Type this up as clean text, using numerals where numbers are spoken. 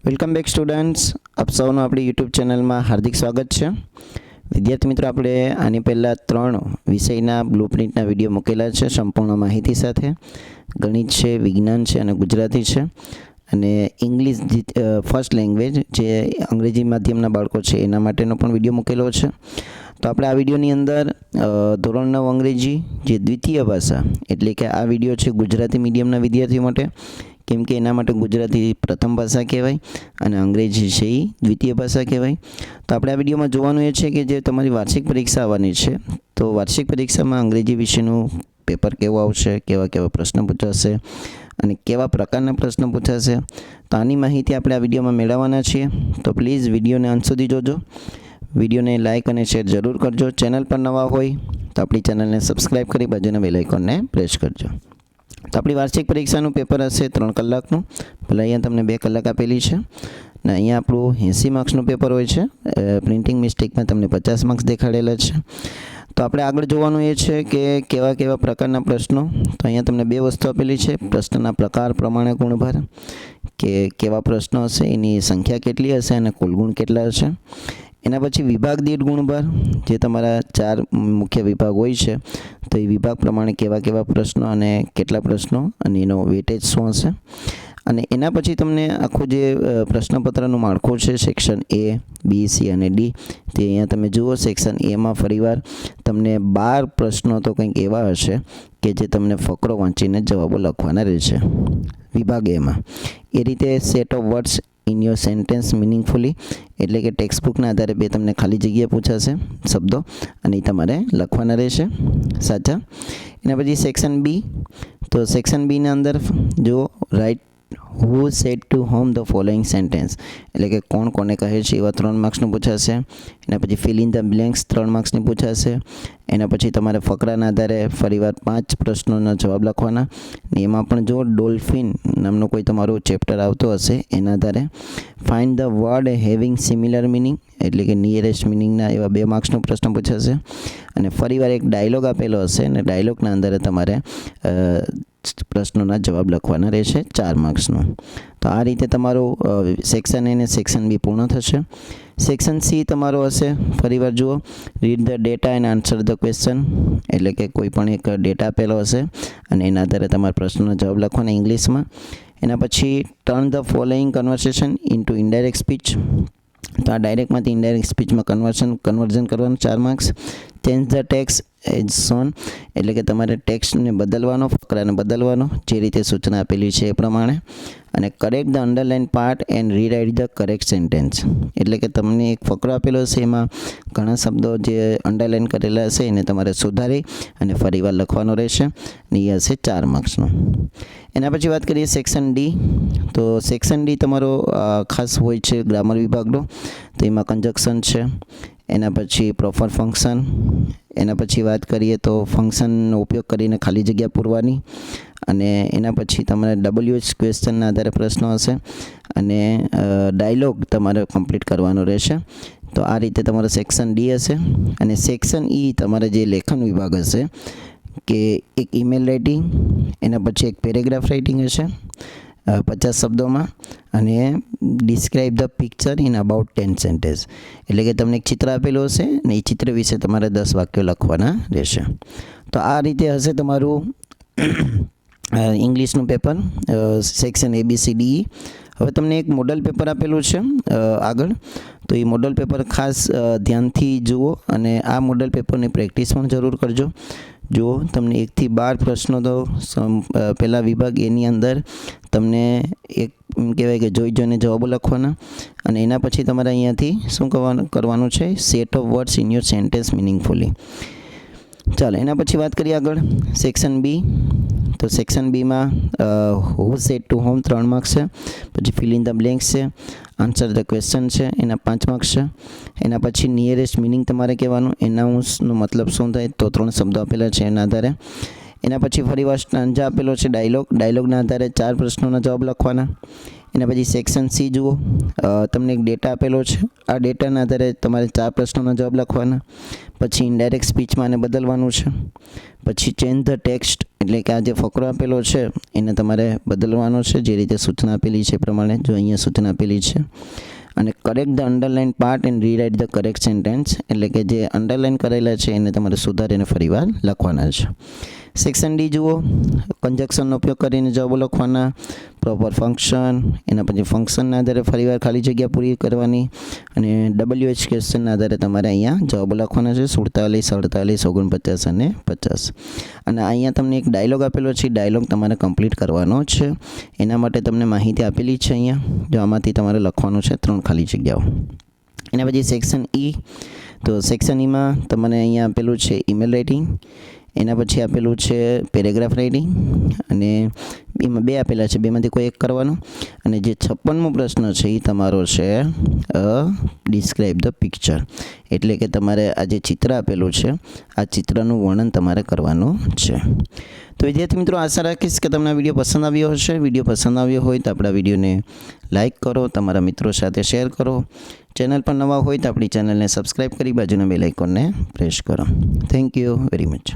Welcome back students, આપ સૌનું આપણી યુટ્યુબ ચેનલમાં હાર્દિક સ્વાગત છે. વિદ્યાર્થી મિત્રો, આપણે આની પહેલાં 3 વિષયના બ્લુપ્રિન્ટના વિડીયો મૂકેલા છે સંપૂર્ણ માહિતી સાથે. ગણિત છે, વિજ્ઞાન છે અને ગુજરાતી છે. અને ઇંગ્લિશ ફર્સ્ટ લેંગ્વેજ જે અંગ્રેજી માધ્યમના બાળકો છે એના માટેનો પણ વિડીયો મૂકેલો છે. તો આપણે આ વિડીયોની અંદર ધોરણ 9 અંગ્રેજી જે દ્વિતીય ભાષા, એટલે કે આ વિડીયો છે ગુજરાતી મીડિયમના વિદ્યાર્થીઓ માટે, કેમ કે એના માટે ગુજરાતી પ્રથમ ભાષા કહેવાય અને અંગ્રેજી છે એ દ્વિતીય ભાષા કહેવાય. તો આપણે આ વિડીયોમાં જોવાનું એ છે કે જે તમારી વાર્ષિક પરીક્ષા આવવાની છે, તો વાર્ષિક પરીક્ષામાં અંગ્રેજી વિષયનું પેપર કેવું આવશે, કેવા પ્રશ્ન પૂછાશે અને કેવા પ્રકારના પ્રશ્ન પૂછાશે, તો આની માહિતી આપણે આ વિડીયોમાં મેળવવાના છીએ. તો પ્લીઝ વિડીયોને અંત સુધી જોજો. વિડીયોને લાઇક અને શેર જરૂર કરજો. ચેનલ પર નવા હોય તો આપણી ચેનલને સબસ્ક્રાઈબ કરી બાજુના બેલ આઇકોનને પ્રેસ કરજો. તો આપણી વાર્ષિક પરીક્ષાનું પેપર હશે 3 કલાકનું. ભલે અહીંયા તમને 2 કલાક આપેલી છે ને અહીંયા આપણું 80 માર્ક્સનું પેપર હોય છે. પ્રિન્ટિંગ મિસ્ટેકમાં તમને 50 માર્ક્સ દેખાડેલા છે. તો આપણે આગળ જોવાનું એ છે કે કેવા પ્રકારના પ્રશ્નો. તો અહીંયા તમને 2 વસ્તુ આપેલી છે. પ્રશ્નના પ્રકાર પ્રમાણે ગુણભાર, કે કેવા પ્રશ્નો હશે, એની સંખ્યા કેટલી હશે અને કુલ ગુણ કેટલા હશે. એના પછી વિભાગ દીઠ ગુણભાર, જે તમારા 4 મુખ્ય વિભાગ હોય છે તો એ વિભાગ પ્રમાણે કેવા પ્રશ્નો અને કેટલા પ્રશ્નો અને એનો વેટેજ શું હશે. અને એના પછી તમને આખું જે પ્રશ્નપત્રનું માળખું છે, સેક્શન A, B, C અને D, તે અહીંયા તમે જુઓ. સેક્શન Aમાં ફરીવાર તમને 12 પ્રશ્નો તો કંઈક એવા હશે કે જે તમને ફકરો વાંચીને જવાબો લખવાના રહેશે વિભાગ Aમાં. એ રીતે set of words in your sentence મિનિંગફુલી, એટલે કે ટેક્સ્ટ બુકના આધારે 2 તમને ખાલી જગ્યા પૂછાશે શબ્દો અને એ તમારે લખવાના રહેશે સાચા. એના પછી સેક્શન B, તો સેક્શન Bના અંદર જો write who said to home the following sentence, એટલે કે કોણ કોને કહે છે એવા 3 માર્ક્સનું પૂછાશે. એના પછી ફિલ ઇન ધ બ્લેન્ક્સ 3 માર્ક્સની પૂછાશે. એના પછી તમારે ફકરાના આધારે ફરીવાર 5 પ્રશ્નોના જવાબ લખવાના. ને એમાં પણ જો ડોલ્ફિન નામનો કોઈ તમારો ચેપ્ટર આવતો હશે એના આધારે find the word having similar meaning, એટલે કે નિયરેસ્ટ મિનિંગના એવા 2 માર્ક્સનો પ્રશ્ન પૂછાશે. અને ફરીવાર એક ડાયલોગ આપેલો હશે અને ડાયલોગના આધારે તમારે પ્રશ્નોના જવાબ લખવાના રહેશે 4 માર્ક્સનો. તો આ રીતે તમારું સેક્શન A અને સેક્શન B પૂર્ણ થશે. સેક્શન C તમારો હશે, ફરીવાર જુઓ, read the data and answer the question, એટલે કે કોઈ પણ એક ડેટા આપેલો હશે અને એના આધારે તમારા પ્રશ્નોના જવાબ લખવાના ઇંગ્લિશમાં. એના પછી turn the following conversation into indirect speech, તો આ ડાયરેક્ટમાંથી ઇનડાયરેક્ટ સ્પીચમાં કન્વર્ઝન કરવાનું 4 marks. Change the text as shown, એટલે કે તમારે ટેક્સ્ટને બદલવાનો, ફકરાને બદલવાનો જે રીતે સૂચના આપેલી છે એ પ્રમાણે. અને correct the underline part and rewrite the correct sentence, એટલે કે તમને એક ફકરો આપેલો હશે, એમાં ઘણા શબ્દો જે અંડરલાઇન કરેલા હશે એને તમારે સુધારી અને ફરીવાર લખવાનો રહેશે ને એ હશે 4 માર્ક્સનો. એના પછી વાત કરીએ સેક્શન D, તો સેક્શન D તમારો ખાસ હોય છે ગ્રામર વિભાગનો. તો એમાં કન્જક્શન છે, એના પછી પ્રોપર ફંક્શન, એના પછી વાત કરીએ તો ફંક્શનનો ઉપયોગ કરીને ખાલી જગ્યા પૂરવાની, અને એના પછી તમારે WH ક્વેશ્ચનના આધારે પ્રશ્નો હશે અને ડાયલોગ તમારે કમ્પ્લીટ કરવાનો રહેશે. તો આ રીતે તમારો સેક્શન D હશે. અને સેક્શન E તમારે જે લેખન વિભાગ હશે, કે એક ઈમેલ રાઇટિંગ, એના પછી એક પેરેગ્રાફ રાઇટિંગ હશે 50 શબ્દોમાં, અને describe the picture in about 10 sentence, એટલે કે તમને એક ચિત્ર આપેલું હશે ને એ ચિત્ર વિશે તમારે 10 વાક્યો લખવાના રહેશે. તો આ રીતે હશે તમારું ઇંગ્લિશનું પેપર સેક્શન ABCDE. હવે તમને એક મોડલ પેપર આપેલું છે આગળ, તો એ મોડલ પેપર ખાસ ધ્યાનથી જુઓ અને આ મોડલ પેપરની પ્રેક્ટિસ પણ જરૂર કરજો. જો તમને 1 થી 12 પ્રશ્નો તો પહેલા વિભાગ એની અંદર તમને એક એમ કહેવાય કે જોઈને જવાબો લખવાના, અને એના પછી તમારે અહીંયાથી શું કરવાનું છે, set of words in your sentence meaningfully. ચાલો, એના પછી વાત કરીએ આગળ સેક્શન B. તો સેક્શન Bમાં who said to whom 3 marks છે. પછી ફિલ ઇન ધ બ્લેન્ક્સ છે, આન્સર ધ ક્વેશ્ચન છે, એના 5 માર્ક્સ છે. એના પછી નિયરેસ્ટ મિનિંગ તમારે કહેવાનું, એનાઉન્સનો મતલબ શું થાય, તો 3 શબ્દો આપેલા છે એના આધારે. એના પછી ફરીવાર સ્ટાન્જા આપેલો છે ડાયલોગના આધારે 4 પ્રશ્નોના જવાબ લખવાના. એના પછી સેક્શન સી જુઓ, તમને એક ડેટા આપેલો છે. આ ડેટાના આધારે તમારે 4 પ્રશ્નોના જવાબ લખવાના. પછી ઇનડાયરેક્ટ સ્પીચમાં આને બદલવાનું છે. પછી ચેન્જ ધ ટેક્સ્ટ, એટલે કે આ જે ફકરો આપેલો છે એને તમારે બદલવાનો છે જે રીતે સૂચના આપેલી છે એ પ્રમાણે. જો અહીંયા સૂચના આપેલી છે. અને correct the underline part and rewrite the correct sentence, એટલે કે જે અંડરલાઇન કરેલા છે એને તમારે સુધારીને ફરીવાર લખવાના છે. સેક્શન ડી જુઓ, કન્જક્શનનો ઉપયોગ કરીને જવાબો લખવાના. પ્રોપર ફંક્શન, એના પછી ફંક્શનના આધારે ફરીવાર ખાલી જગ્યા પૂરી કરવાની. અને WH ક્વેશ્ચનના આધારે તમારે અહીંયા જવાબો લખવાના છે 47, 48, 49 અને 50. અને અહીંયા તમને એક ડાયલોગ આપેલો છે, ડાયલોગ તમારે કમ્પ્લીટ કરવાનો છે. એના માટે તમને માહિતી આપેલી છે અહીંયા. જો આમાંથી તમારે લખવાનું છે 3 ખાલી જગ્યાઓ. એના પછી સેક્શન ઈ, તો સેક્શન ઈમાં તમને અહીંયા આપેલું છે ઈમેલ રાઇટિંગ. એના પછી આપેલું છે પેરેગ્રાફ રાઇટિંગ, અને એમાં 2 આપેલા છે, 2માંથી કોઈ એક કરવાનો. અને જે 56મો પ્રશ્ન છે એ તમારો છે ડિસ્ક્રાઇબ ધ પિક્ચર, એટલે કે તમારે આ જે ચિત્ર આપેલું છે આ ચિત્રનું વર્ણન તમારે કરવાનું છે. તો વિદ્યાર્થી મિત્રો, આશા રાખીશ કે તમને આ વિડીયો પસંદ આવ્યો હશે. વિડીયો પસંદ આવ્યો હોય તો આપણા વિડીયોને લાઇક કરો, તમારા મિત્રો સાથે શેર કરો. ચેનલ પર નવા હોય તો આપણી ચેનલને સબસ્ક્રાઈબ કરી બાજુના બેલ આઇકોનને પ્રેસ કરો. Thank you very much.